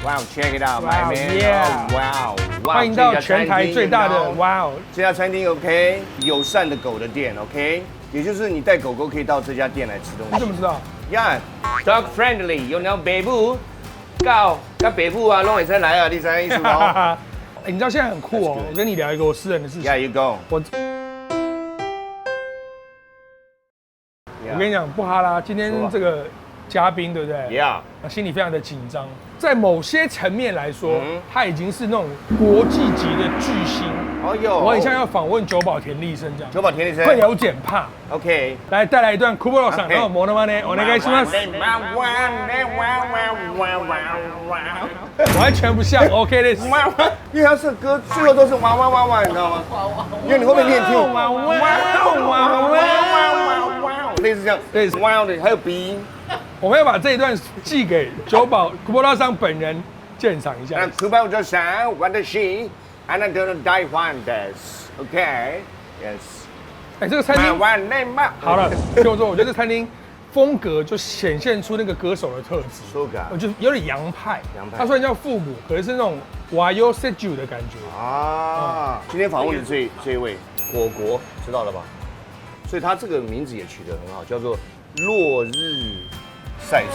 Wow, check it out, my Wow, man. yeah. Wow, wow. 欢迎到全台最大的哇哦！这家餐厅 OK， 友善的狗的店 OK， 也就是你带狗狗可以到这家店来吃东西。你怎么知道？ Yeah, dog friendly. You know, baby， 狗跟 baby 啊，拢会使来啊，你知道意思吗？你知道现在很酷哦，我跟你聊一个我私人的事情。 Yeah, you go. 我跟你讲，布哈拉今天这个嘉宾对不对 Yeah. 心里非常的紧张，在某些层面来说，他已经是那种国际级的巨星。哦哟，我很像要访问久保田利生这样，久保田利生会有点怕。 OK， 来带来一段库布罗桑，然后摩诺曼呢，我那个什么，完全不像 OK 的。因为它这歌最后都是哇哇哇哇，你知道吗？因为你后面练听哇哇哇哇，类似这样，类似哇的，还有鼻音。我们要把这一段寄给久保库布罗桑本人鉴赏一下。那久保就想我的心，あなたの大ファンです。OK，Yes。哎，这个餐厅好了，听我说，我觉得这餐厅风格就显现出那个歌手的特质，我就有点洋派。他虽然叫复古，可是是那种瓦尤塞酒的感觉啊。今天访问的这一位果果，知道了吧？所以他这个名字也取得很好，叫做落日赛车。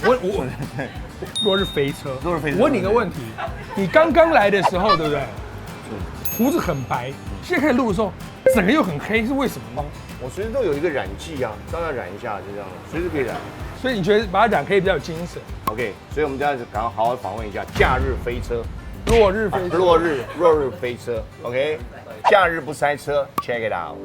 落日飞车。落日飞车。我问你个问题，你刚刚来的时候，对不对？胡子很白，现在开始录的时候，整个又很黑，是为什么呢？我随时都有一个染剂啊，当然染一下就这样，随时可以染。所以你觉得把它染黑比较有精神 ？OK， 所以我们现在赶快好好访问一下假日飞车，落日飞车，落日飞车。OK， 假日不塞车 ，Check it out。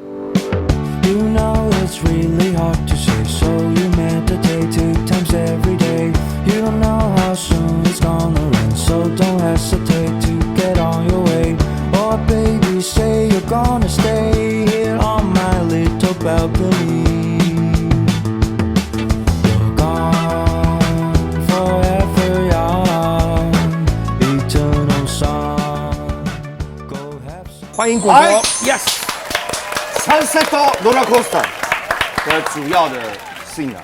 You know it's really hard to say, so you meditate 2 times every day. You don't know how soon it's gonna rain, so don't hesitate to get on your way. Oh baby, say you're gonna stay here on my little balcony. You're gone forever, young eternal sun. Go have some. 欢迎果果 ，Yes。Sunset Roller Coaster 的主要的 singer。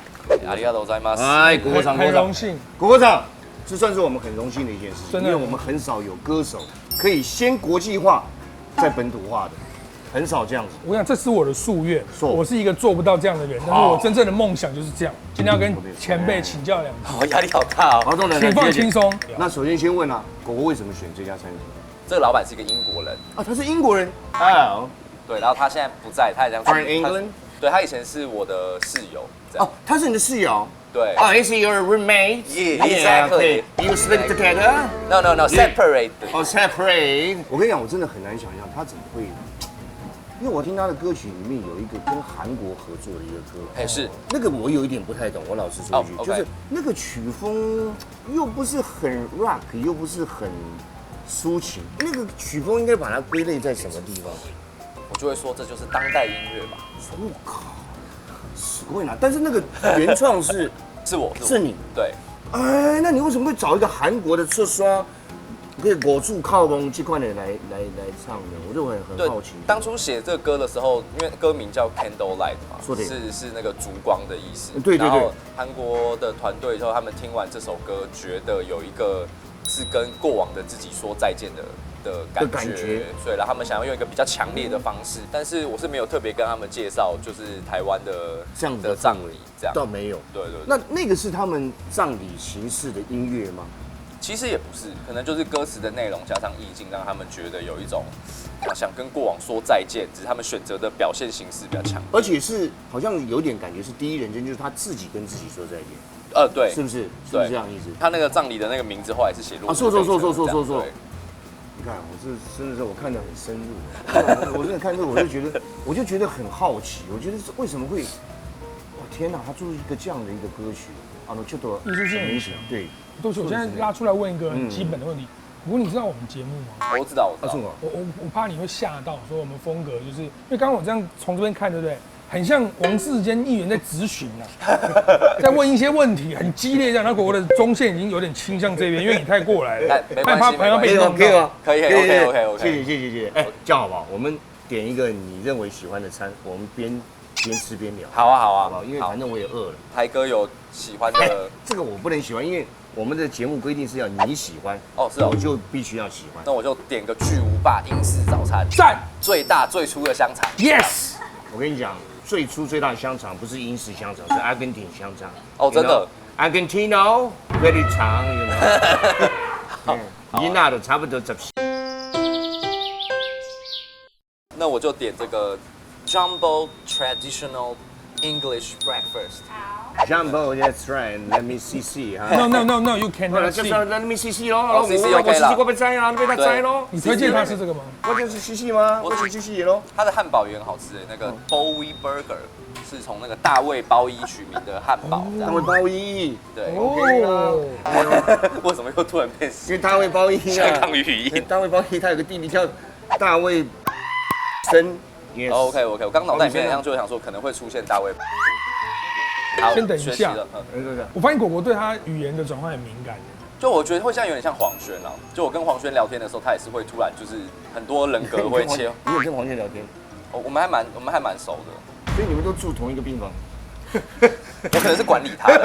ありがとうございます。哎，果果长，很荣幸，果果长，这算是我们很荣幸的一件事情，真的，因为我们很少有歌手可以先国际化，再本土化的，很少这样子。我想这是我的夙愿，我是一个做不到这样的人，但是我真正的梦想就是这样。今天要跟前辈请教2句，我压力好大哦。好，请放轻松。那首先先问啊，果果为什么选这家餐厅？这个老板是一个英国人啊，他是英国人啊。对，然后他现在不在，他也这样。From England。对，他以前是我的室友。哦，他是你的室友。对。Oh, is he your roommate? Yeah, exactly. You sleep together? No, separate. Oh, separate. 我跟你讲，我真的很难想象他怎么会，因为我听他的歌曲里面有一个跟韩国合作的一个歌，哎是，那个我有一点不太懂，我老实说一句，就是那个曲风又不是很 rock， 又不是很抒情，那个曲风应该把它归类在什么地方？我就会说这就是当代音乐吧。我靠，すごいな！但是那个原创是是你，对。哎，那你为什么会找一个韩国的刷可以裹住靠拢这块的来唱呢？我就很好奇。当初写这个歌的时候，因为歌名叫 Candlelight 嘛，是那个烛光的意思。对。然后韩国的团队之后，他们听完这首歌，觉得有一个是跟过往的自己说再见的感觉，所以他们想要用一个比较强烈的方式，但是我是没有特别跟他们介绍，就是台湾的这样的葬礼这样。倒没有。对。那个是他们葬礼形式的音乐吗？其实也不是，可能就是歌词的内容加上意境，让他们觉得有一种想跟过往说再见，只是他们选择的表现形式比较强，而且是好像有点感觉是第一人称，就是他自己跟自己说再见。对，是不是这样意思？他那个葬礼的那个名字后来是写落日飞车。说。你看，我是真的是我看得很深入，我真的看这个，我就觉得很好奇，我觉得为什么会，哇天哪，他做一个这样的一个歌曲，就多艺术性很强。对，都是我现在拉出来问一个很基本的问题。不过你知道我们节目吗？我知道。我怕你会吓到，说我们风格就是，因为刚刚我这样从这边看，对不对？很像王世坚议员在质询啊，在问一些问题，很激烈这样。然后我的中线已经有点倾向这边，因为你太过来了，没关系，怕被弄到。可以 ，OK。谢谢。哎，这样好不好？我们点一个你认为喜欢的餐，我们边吃边聊。好啊，因为反正我也饿了。台哥有喜欢的，这个我不能喜欢，因为我们的节目规定是要你喜欢，哦是哦我就必须要喜欢。那我就点个巨无霸英式早餐，赞最大最粗的香肠。 ，yes。我跟你讲，最初最大的香肠不是英式香肠，是阿根廷香肠。哦真的 ，Argentino very 长，you know。伊娜的差不多10。那我就点这个 Jumbo Traditional English Breakfast。 Jumbo, that's right. Let me see 哈。 No, you 好 cannot 了，就是 see。 Let me see 咯。哦，CC 我 OK 啦 CC 我被摘啦，你被他摘咯。你推荐它是这个吗？我就是 CC 吗？我是 CC 咯。它的汉堡也很好吃诶，那个 Bowie Burger 是从那个大卫鲍伊取名的汉堡，这样大卫鲍伊，对。哦，为什么又突然变因为大卫鲍伊香港语音？大卫鲍伊他有个弟弟叫大卫森。Yes OK，我刚脑袋里面好像就想说可能会出现大卫。好，先等一下学习了。我发现果果对他语言的转换很敏感。就我觉得会像有点像黄轩啊，就我跟黄轩聊天的时候，他也是会突然就是很多人格会切。你有跟黄轩聊天？我们还蛮熟的，所以你们都住同一个病房？我可能是管理他的。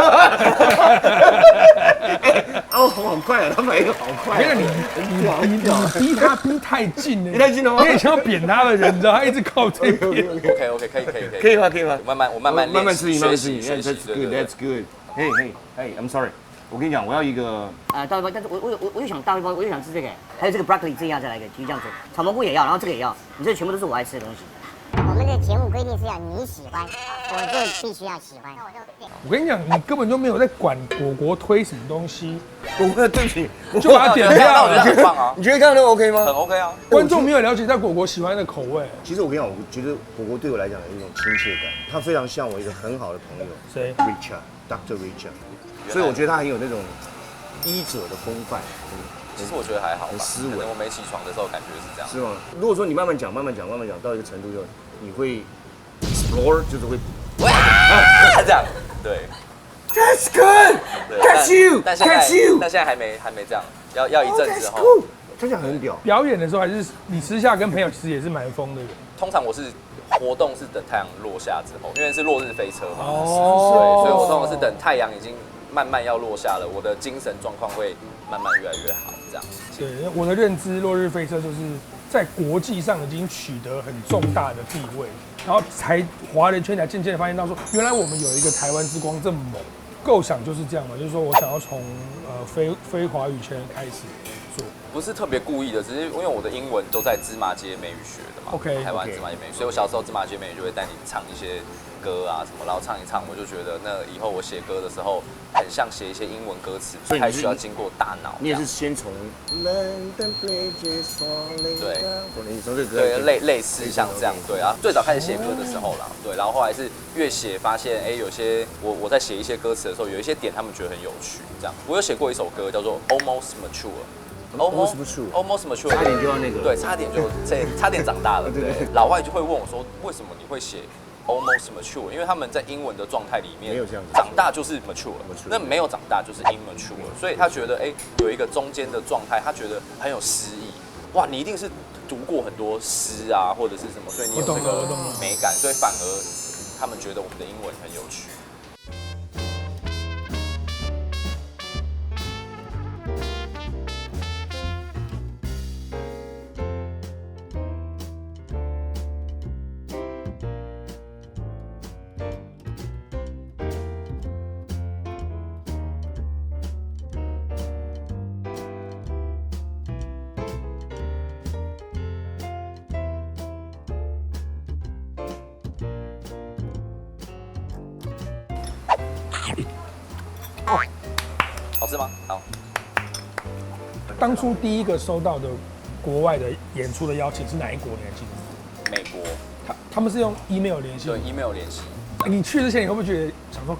哦，好快啊，他反应好快。没有你逼他逼太近了，逼太近了吗你很像要扁他的人，你知道，他一直靠这边。 OK，可以。可以吗？可以吗？我慢慢慢慢适应，慢慢适应。学习 That's good, that's good. Hey, I'm sorry. 我跟你讲，我要一个大卫包，但是我又想大卫包，我又想吃这个，还有这个 broccoli 这样再来一个，继续这样子，草蘑菇也要，然后这个也要，你这全部都是我爱吃的东西。我们的节目规定是要你喜欢，我就必须要喜欢。那我就我跟你讲，你根本就没有在管果果推什么东西，对不起，就把它点掉我觉得了。很棒啊，你觉得这样都 OK 吗？很 OK 啊。观众没有了解到果果喜欢的口味，其实我跟你讲，我觉得火锅对我来讲有一种亲切感，他非常像我一个很好的朋友谁？ Richard，Dr. Richard，所以我觉得他很有那种医者的风范。其实我觉得还好吧，很斯文可能我没起床的时候感觉是这样。是吗？如果说你慢慢讲到一个程度就你会 explore， 就是会哇，这样，对。 That's good, 对 catch you, 但现在 catch you。但现在还没这样，要一阵子 That's 后。 cool，这样很屌。表演的时候还是你私下跟朋友其实也是蛮疯的人。通常我是活动是等太阳落下之后，因为是落日飞车嘛，哦对，所以我通常是等太阳已经慢慢要落下了，我的精神状况会慢慢越来越好，这样。对，我的认知，落日飞车就是在国际上已经取得很重大的地位，然后华人圈才渐渐的发现到说，原来我们有一个台湾之光这么猛。构想就是这样嘛，就是说我想要从非华语圈开始做，不是特别故意的，只是因为我的英文都在芝麻街美语学的嘛 OK， 台湾芝麻街美语，所以我小时候芝麻街美语就会带你唱一些歌啊什么，然后唱一唱，我就觉得那以后我写歌的时候很像写一些英文歌词，不太需要经过大脑。你也是先从 London Bridges Falling 对 Down， 你从这个歌对，类似像这样，对啊，最早开始写歌的时候啦，对，然后后来是越写发现，有些我在写一些歌词的时候，有一些点他们觉得很有趣，这样。我有写过一首歌叫做 Almost Mature。Almost Mature， 差点就要那个，对，差点长大了。对，老外就会问我说，为什么你会写 almost mature？ 因为他们在英文的状态里面，没有这样子长大就是 mature， 那没有长大就是 immature， 所以他觉得有一个中间的状态，他觉得很有诗意。哇，你一定是读过很多诗啊，或者是什么，所以你有这个美感，所以反而他们觉得我们的英文很有趣。好吃吗？好。当初第一个收到的国外的演出的邀请是哪一国？你还记得？美国他们是用 email 联系。对 email 联系。你去之前你会不会觉得想说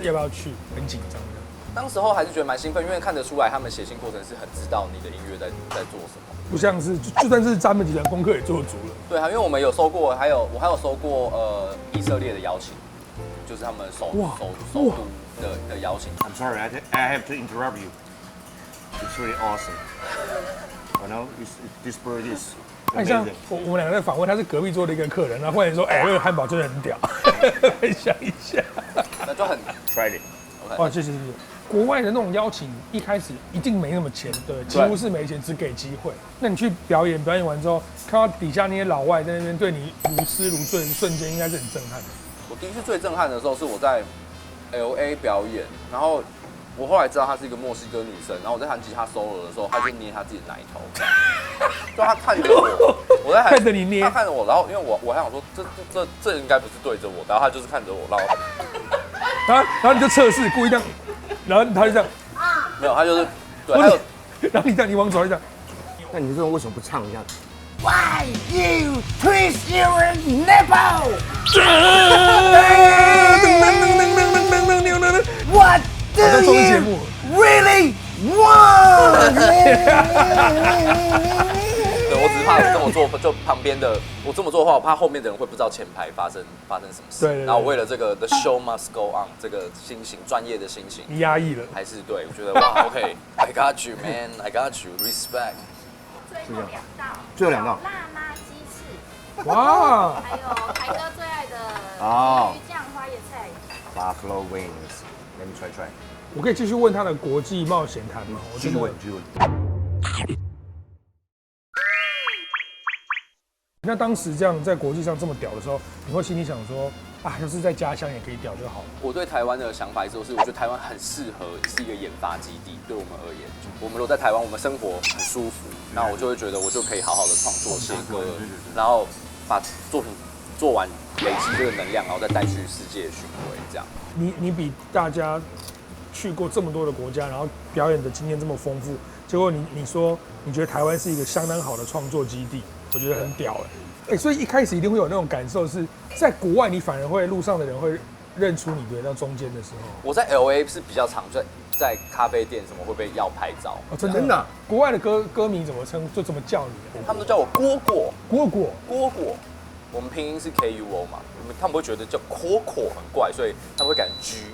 要不要去，很紧张的？当时候还是觉得蛮兴奋，因为看得出来他们写信过程是很知道你的音乐在做什么。不像是就算是咱们集团功课也做足了。对啊，因为我们有收过，我还有收过以色列的邀请，就是他们首都的邀请。 I'm sorry, I have to interrupt you. It's really awesome. You know, this bird is 很像 amazing. 我们两个在访问，他是隔壁桌的一个客人，然后忽然说，那个汉堡真的很屌，分享一下。那就很 Try it. 哇，谢谢。国外的那种邀请，一开始一定没那么钱，对，几乎是没钱，只给机会。那你去表演完之后，看到底下那些老外在那边对你如痴如醉的瞬间，应该是很震撼的。我第一次最震撼的时候是我在 LA 表演，然后我后来知道她是一个墨西哥女生，然后我在弹吉他 solo 的时候，她就捏她自己的奶头，就她看着我，我在看着你捏，她看着我，然后因为我还想说这应该不是对着我，然后她就是看着我，然后你就测试，故意这样，然后他就这样，没有，她就是对，还有然后你这样，你往左一这样，那你这种为什么不唱一下？ Why you twist your nipple? What do 好像综艺节 you 目。 really want? 对，我只是怕这么做，就旁边的我这么做的话，我怕后面的人会不知道前排发生什么事。对。然后为了这个 The show must go on 这个心情，专业的心情，你压抑了，还是对我觉得哇 ，OK，I got you man, I got you, respect。最后两道辣妈鸡翅，哇，还有凯哥最爱的哦鱼酱花椰菜。 Buffalo wings. Let me try. 我可以继续问他的国际冒险谈吗？我继续问。那当时这样在国际上这么屌的时候，你会心里想说啊，要是在家乡也可以屌就好了。我对台湾的想法一直都是，我觉得台湾很适合是一个研发基地，对我们而言，我们如果在台湾，我们生活很舒服，那我就会觉得我就可以好好的创作写歌，然后把作品做完，累积这个能量，然后再带去世界巡回，这样。你比大家去过这么多的国家，然后表演的经验这么丰富，结果你说你觉得台湾是一个相当好的创作基地，我觉得很屌哎。所以一开始一定会有那种感受，是在国外你反而会路上的人会认出你，对，到中间的时候。我在 LA 是比较常在咖啡店什么会被要拍照，哦，真的啊？国外的歌迷怎么称，就怎么叫你？他们都叫我蝈蝈。蝈蝈，我们拼音是 KUO 嘛，他们不会觉得叫 Coco 很怪，所以他们会改成 G。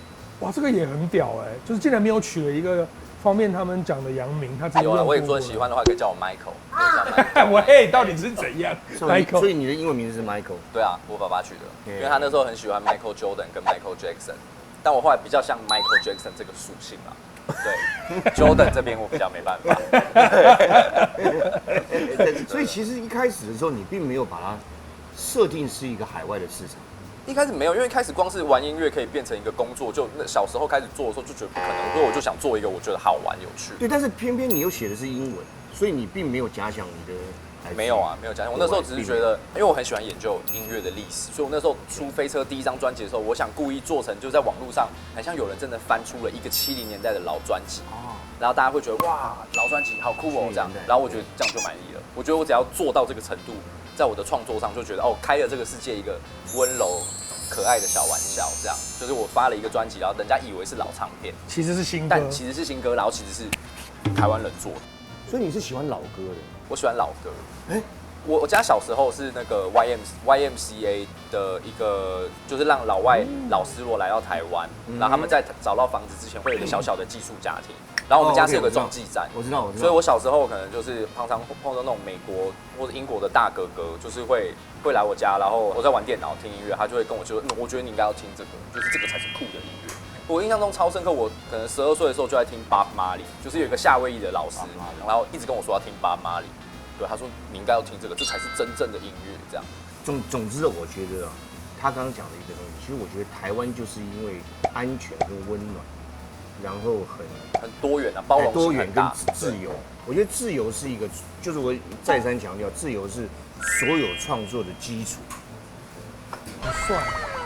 哇，这个也很屌哎，就是竟然没有取了一个方便他们讲的洋名，他直接有啊，用我也说 Google 喜欢的话可以叫我 Michael。喂，到底是怎样 Michael， 所以你的英文名字是 Michael。对啊，我爸爸取的，因为他那时候很喜欢 Michael Jordan 跟 Michael Jackson， 但我后来比较像 Michael Jackson 这个属性啦。对，Jordan 这边我比较没办法。所以其实一开始的时候，你并没有把它设定是一个海外的市场。一开始没有，因为一开始光是玩音乐可以变成一个工作，就那小时候开始做的时候就觉得不可能，所以我就想做一个我觉得好玩有趣。对，但是偏偏你又写的是英文，所以你并没有假想你的。没有啊，没有讲。我那时候只是觉得，因为我很喜欢研究音乐的历史，所以我那时候出飞车第一张专辑的时候，我想故意做成就在网络上，很像有人真的翻出了一个70年代的老专辑，然后大家会觉得哇，老专辑好酷哦这样，然后我觉得这样就满意了。我觉得我只要做到这个程度，在我的创作上就觉得哦，开了这个世界一个温柔可爱的小玩笑，这样就是我发了一个专辑，然后人家以为是老唱片，其实是新歌，但其实是新歌，然后其实是台湾人做的。所以你是喜欢老歌的？我喜欢老歌。我家小时候是那个 YMCA 的一个，就是让老外老师如果来到台湾，然后他们在找到房子之前会有一个小小的寄宿家庭，然后我们家是有个中继站，我知道。所以我小时候可能就是常常碰到那种美国或者英国的大哥哥，就是会来我家，然后我在玩电脑听音乐，他就会跟我说，我觉得你应该要听这个，就是这个才是酷的音乐。我印象中超深刻，我可能12岁的时候就在听 Bob Marley， 就是有一个夏威夷的老师，然后一直跟我说要听 Bob Marley。对，他说你应该要听这个，这才是真正的音乐。这样，总之我觉得啊，他刚刚讲的一个东西，其实我觉得台湾就是因为安全跟温暖，然后很多元啊，包容性很大，跟自由。我觉得自由是一个，就是我再三强调，自由是所有创作的基础。很帅。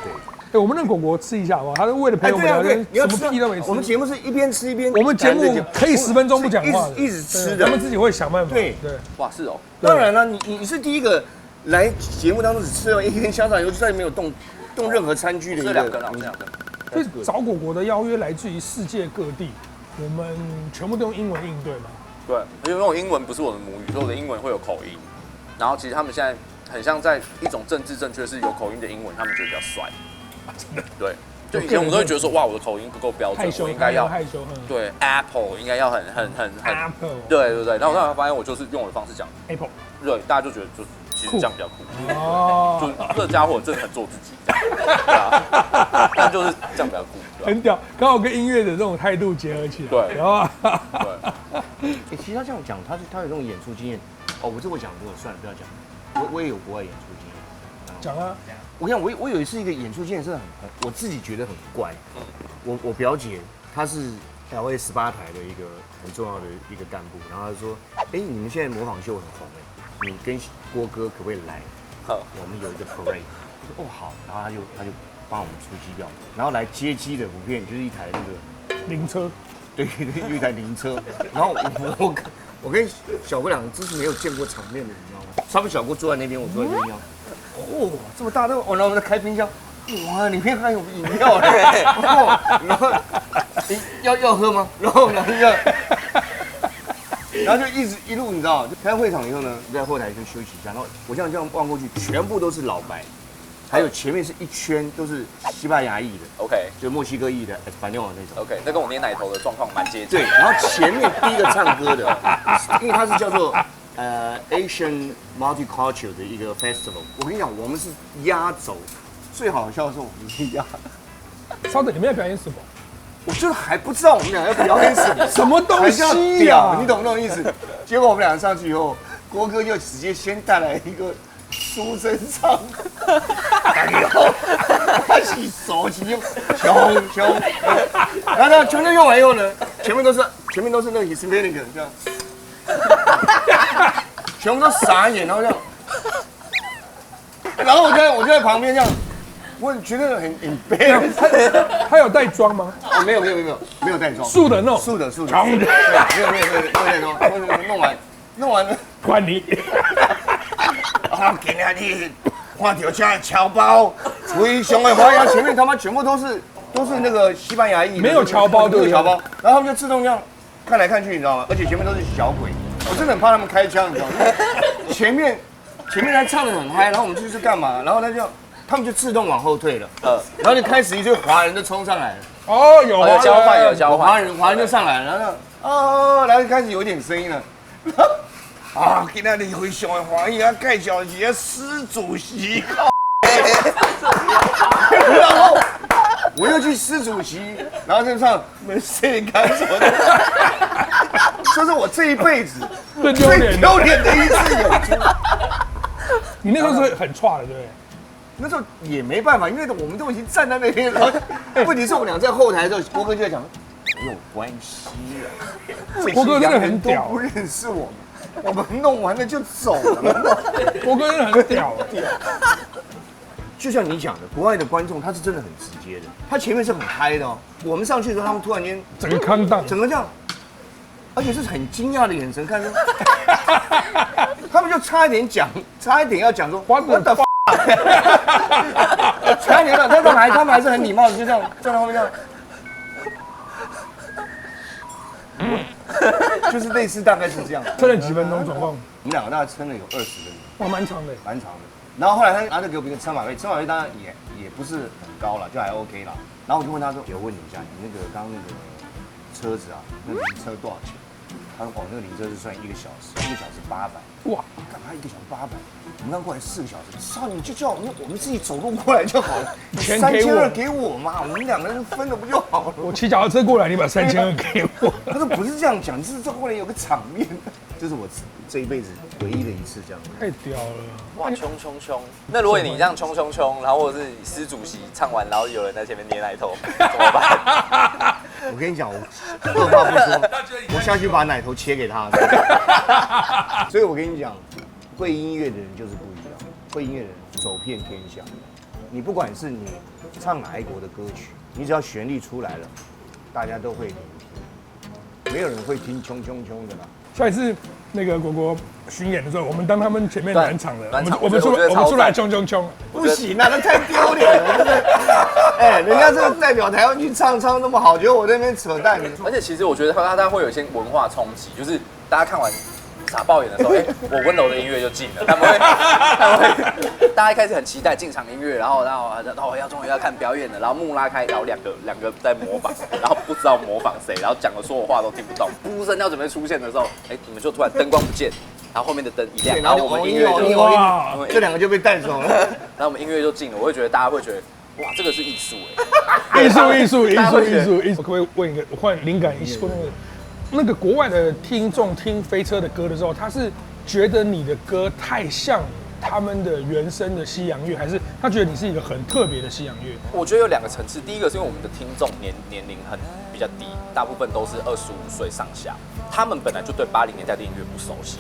对。我们让果果吃一下好不好？他是为了陪我们聊天，什么屁都没吃。我们节目是一边吃一边，我们节目可以10分钟不讲话的，一直吃的，他们自己会想办法。对，哇，是哦。当然了，你是第一个来节目当中只吃了一根香肠，以后就再也没有动任何餐具的一个。这2根啊，这2根。所以找果果的邀约来自于世界各地，我们全部都用英文应对嘛？对，因为我英文不是我的母语，所以我的英文会有口音。然后其实他们现在很像在一种政治正确是有口音的英文，他们觉得比较帅。对，就以前我们都会觉得说，哇，我的口音不够标准，我应该要害羞。对 ，Apple 应该要很 Apple。对。然后我后来发现我就是用我的方式讲 Apple。对，大家就觉得就其实这样比较酷。哦，就这家伙真的很做自己，对啊，但就是这样比较酷，对吧？很屌，刚好跟音乐的这种态度结合起来。对然后对，其实他这样讲，他有这种演出经验。哦，我讲过，算了，不要讲。我也有国外演出经验。讲啊，我跟你讲，我有一次一个演出经验是很我自己觉得很怪。我表姐她是LA18台的一个很重要的一个干部，然后她说，哎，你们现在模仿秀很红哎，你跟郭哥可不可以来？我们有一个 parade。我说哦好，然后他就帮我们出机票，然后来接机的普遍就是一台那个灵车，对，有一台灵车，然后我跟小郭两个真是没有见过场面的，你知道吗？他们小郭坐在那边，我坐在这边，哦，这么大，然后我们在开冰箱，哇，里面还有饮料嘞，然后要喝吗？然后就一路你知道，就开会场以后呢，在后台就休息一下，然后我这样望过去，全部都是老白。还有前面是一圈都是西班牙裔的 ，OK， 就墨西哥裔的 Español 那种 ，OK， 那跟我捏奶头的状况蛮接近。对，然后前面第一个唱歌的，因为它是叫做Asian Multicultural 的一个 festival。我跟你讲，我们是压轴，最好笑的是我们是压。稍等，你们要表演什么？我就还不知道我们俩要表演什么，什么东西还呀、是要屌，你懂那种意思？结果我们俩上去以后，郭哥就直接先带来一个书生唱，然后他洗手机穷，然后穷用完以后呢，前面都是那个 Hispanic 这样，全部都傻眼，然后这样，然后我就在旁边这样。我觉得很 embarrassing。他有带妆吗？没有带妆，素的那种，素的，长的，没有带妆，弄完了，管你。啊，今天你看到这侨胞，非常的欢迎，前面他妈全部都是那个西班牙裔，没有侨胞，对，侨胞，然后他们就自动这样看来看去，你知道吗？而且前面都是小鬼，我真的很怕他们开枪，你知道吗？前面还唱得很嗨，然后我们就是干嘛？然后他们就自动往后退了，然后就开始一堆华人就冲上来了。哦，有交换，华人就上来了，然后然后开始有点声音了。啊，今天你非常的欢迎啊，介绍一下施主席。然后我又去施主席，然后就唱没事干什么的。这是我这一辈子最丢脸的一次演出。你那时候是很差的，对不对？那时候也没办法，因为我们都已经站在那边了。问题是我们俩在后台的时候，郭哥就在讲，没有关系了。郭哥真的很屌，都不认识我们弄完了就走了。郭哥真的很屌。就像你讲的，国外的观众他是真的很直接的，他前面是很嗨的哦。我们上去的时候，他们突然间整个康荡，整个这样，而且是很惊讶的眼神看着，他们就差一点要讲说 What the fuck。差一点了，他们还是很礼貌的，就这样站在后面这样，就是类似大概是这样。撑了几分钟总共？我们两个大概撑了有20分钟，哇，蛮长的。蛮长的。然后后来他就给我们一个车马费，车马费当然也不是很高了，就还 OK 啦。然后我就问他说：“我问你一下，你那个刚刚那个车子啊，那个车多少钱？”他说：“哦，那个零车是算1个小时，1个小时800。”哇，干嘛1个小时800？我们刚过来4个小时，少你就叫我们自己走路过来就好了，你3200给我嘛，我们2个人分了不就好了？我骑脚踏车过来，你把3200给我。他说不是这样讲，就是这后来有个场面，这是我这一辈子唯一的一次这样。太屌了！哇，冲！那如果你这样冲，然后或者是施主席唱完，然后有人在前面捏奶头，怎么办？我跟你讲，我二话不说，我下去把奶头切给他。所以我跟你讲，会音乐的人就是不一样，会音乐的人走遍天下。你不管是你唱哪一国的歌曲，你只要旋律出来了，大家都会聆听，没有人会听冲的啦。下一次那个国巡演的时候，我们当他们前面暖场了，我们出来冲！不行啊，那太丢脸了，对不对？哎，人家这个代表台湾去唱那么好，结果我在那边扯淡。而且其实我觉得他会有一些文化冲击，就是大家看完傻爆眼的时候，我温柔的音乐就进了，他们会，大家一开始很期待进场音乐，然后终于要看表演了，然后幕拉开，然后两个在模仿，然后不知道模仿谁，然后讲的所有话都听不懂，呼声要准备出现的时候，你们就突然灯光不见。然后后面的灯一亮，对然后我们音乐就哇这2个就被带走了。然后我们音乐就进了，我会觉得大家会觉得，哇，这个是艺术哎，艺术，大家会觉得我可不可以问一个？我忽然灵感一说那个国外的听众听飞车的歌的时候，他是觉得你的歌太像他们的原声的西洋乐，还是他觉得你是一个很特别的西洋乐？我觉得有2个层次，第一个是因为我们的听众年龄比较低，大部分都是25岁上下，他们本来就对80年代的音乐不熟悉，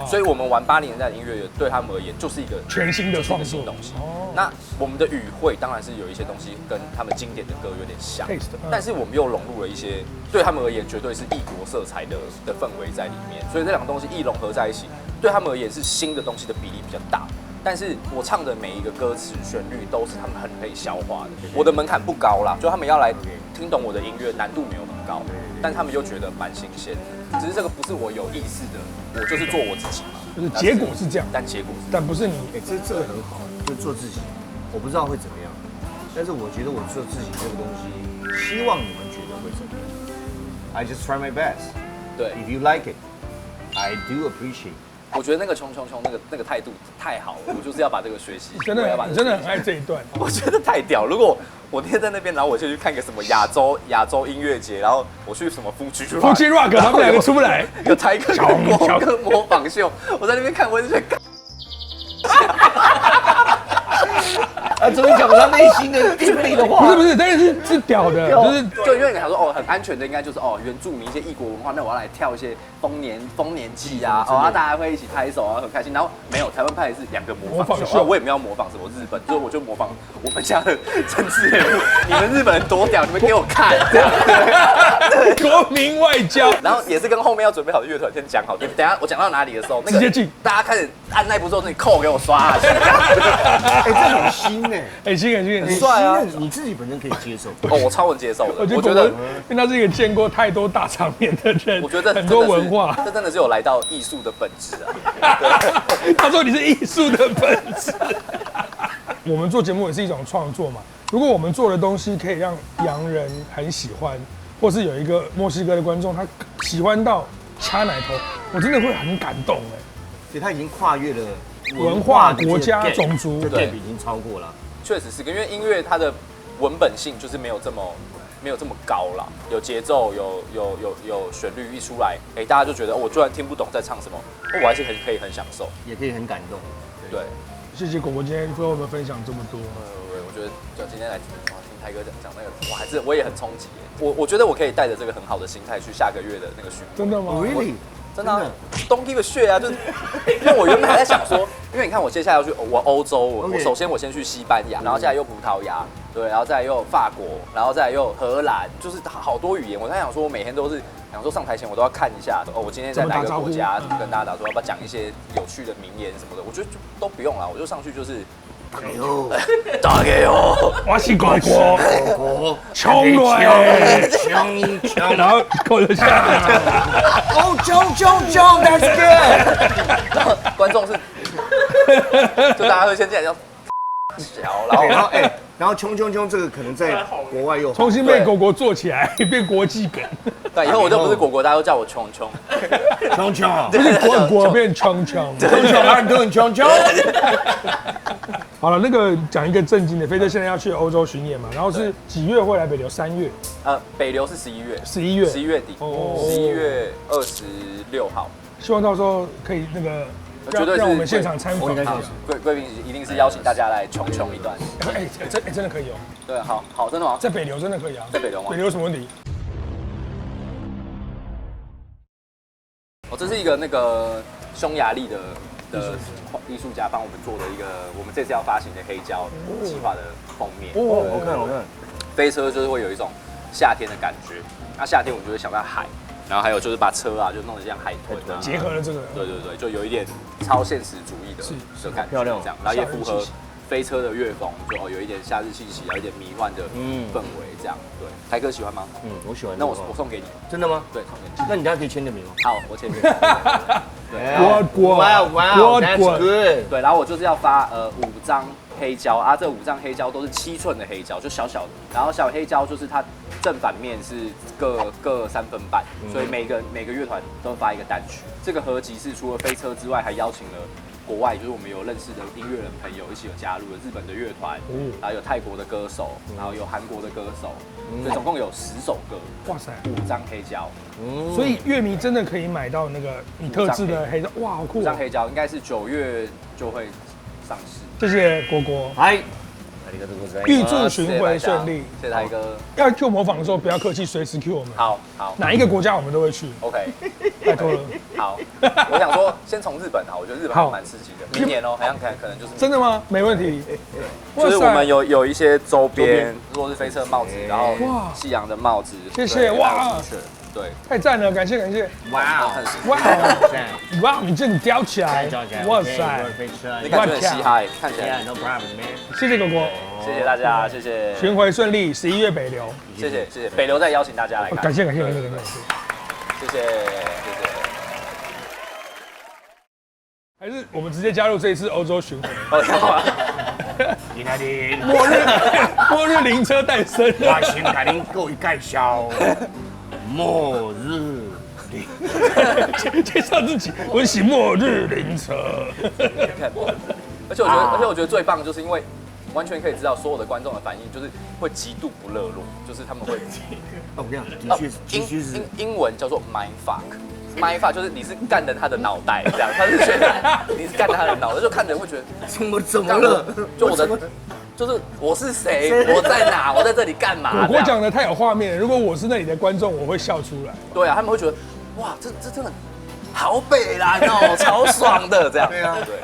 所以我们玩80年代的音乐对他们而言就是一个全新的创作新东西。那我们的语汇当然是有一些东西跟他们经典的歌有点像，但是我们又融入了一些对他们而言绝对是异国色彩的氛围在里面，所以这2个东西一融合在一起，对他们而言是新的东西的比例比较大。但是我唱的每一个歌词旋律都是他们很可以消化的，我的门槛不高啦，就他们要来听懂我的音乐难度没有很高，但他们又觉得蛮新鲜的。只是这个不是我有意识的，我就是做我自己嘛，就是结果是这样，但结果是但不是你。这个很好，就做自己。我不知道会怎么样，但是我觉得我做自己这个东西，希望你们觉得会怎么样。I just try my best. 对 If you like it, I do appreciate. 我觉得那个穷那个态度太好了，我就是要把这个学习，真的，你真的很爱这一段。我觉得太屌！如果我那天在那边，然后我就去看个什么亚洲音乐节，然后我去什么Fuji Rock， 他们2个出不来，有台客跟模仿秀，我在那边看，我就觉得。终于讲到内心的经历的话。不是，但是屌的，就因为你想说很安全的，应该就是原住民一些异国文化，那我要来跳一些丰年祭啊，大家会一起拍手啊，很开心。然后没有台湾派的是2个模仿秀，我也没有模仿什么日本，所以我就模仿我们家的政治人物。你们日本人多屌，你们给我看，这样国民外交。然后也是跟后面要准备好的乐团先讲好，等下我讲到哪里的时候，直接进，大家开始按那一步之后，你扣给我刷下去。这很新哎，新很帅啊！你自己本身可以接受？我超能接受的。我觉得，因为他是一个见过太多大场面的人，我觉得很多文化，这真的是有来到艺术的本质啊。他说你是艺术的本质。我们做节目也是一种创作嘛。如果我们做的东西可以让洋人很喜欢，或是有一个墨西哥的观众他喜欢到掐奶头，我真的会很感动哎。所以他已经跨越了文化、国家、种族，这 gap 已经超过了。确实是，因为音乐它的文本性就是没有这么高啦，有节奏，有旋律一出来，大家就觉得我就算听不懂在唱什么，我还是可以很享受，也可以很感动。对，谢谢果果今天跟我们分享这么多。我觉得就今天来听台哥讲那个，我也很冲击。我觉得我可以带着这个很好的心态去下个月的那个巡回。真的吗 ？Really？真的，Don't give a shit 啊！就是因为我原本还在想说，因为你看我接下来要去欧洲，我首先我先去西班牙，然后接下来又葡萄牙，对，然后再来又法国，然后再来又荷兰，就是好多语言。我在想说，我每天都是想说上台前我都要看一下，我今天在哪个国家跟大家打说，要不要讲一些有趣的名言什么的？我觉得就都不用了，我就上去就是。打给我，我是果果，冲过来，冲，然后扣就下来。哦，冲 ，That's good。然后观众是，就大家会先进来叫小，然后冲，这个可能在国外又重新被果果做起来，变国际梗。对，以后我就不是果果，大家都叫我冲，不是果变冲，好了，那个讲一个正经的，飞车现在要去欧洲巡演嘛，然后是几月会来北流？3月。北流是11月。11月底。11月26号。希望到时候可以那个，让我们现场参访。贵宾一定是邀请大家来冲一段。真的可以哦。对，好，真的吗？在北流真的可以啊。在北流吗？北流有什么问题？这是一个那个匈牙利的艺术家帮我们做的一个我们这次要发行的黑胶计划的封面。好看。飞车就是会有一种夏天的感觉，那夏天我就会想到海，然后还有就是把车啊就弄得像海豚啊，结合了这个。对，就有一点超现实主义的感觉，漂亮这样，然后也符合飞车的乐风，就有一点夏日气息，有一点迷幻的氛围这样。对，台哥喜欢吗？我喜欢。那我送给你。真的吗？对，送给你。那你等下可以签个名吗？好，我签名。哇， That's good。对，然后我就是要发5张黑椒啊，这5张黑椒都是7寸的黑椒，就小小的。然后小黑椒就是它正反面是各3分半，所以每个乐团都发一个单曲。这个合集是除了飞车之外，还邀请了国外，就是我们有认识的音乐人朋友一起有加入了日本的乐团，然后有泰国的歌手，然后有韩国的歌手，所以总共有10首歌。哇塞，5张黑椒，所以乐迷真的可以买到那个你特制的黑椒，哇，好酷！5张黑椒应该是9月就会上市。谢谢果果，嗨，预祝巡回顺利。谢谢台哥。要 Q 模仿的时候不要客气，随时 Q 我们。好，哪一个国家我们都会去。 OK， 拜托了。好，我想说先从日本啊，我觉得日本还蛮刺激的。明年哦，好像可能就是真的吗？没问题。就是我们有一些周边，落日飞车帽子，然后夕阳的帽子，谢谢哇。对，太赞了，感谢。哇哇，你这你叼起来，哇塞，你感觉很嘻嗨，看起来。谢谢果果，谢谢大家，谢谢。巡回顺利，11月北流，谢谢，北流再邀请大家来看，感谢。谢谢。还是我们直接加入这一次欧洲巡回。末日灵车诞生，我先给您各位介绍末日灵，介绍自己，我是末日灵车。而且我觉得最棒，就是因为完全可以知道所有的观众的反应，就是会极度不热络，就是他们会。哦，这样的确是英文叫做 mindfuck。mindfuck 就是你是干的他的脑袋这样，他是觉得你是干的他的脑袋，就看着人会觉得怎么了？就是我是谁，我在哪，我在这里干嘛？我讲的太有画面了，如果我是那里的观众，我会笑出来。对啊，他们会觉得哇，这真的好北蓝哦，超爽的这样。对啊，对。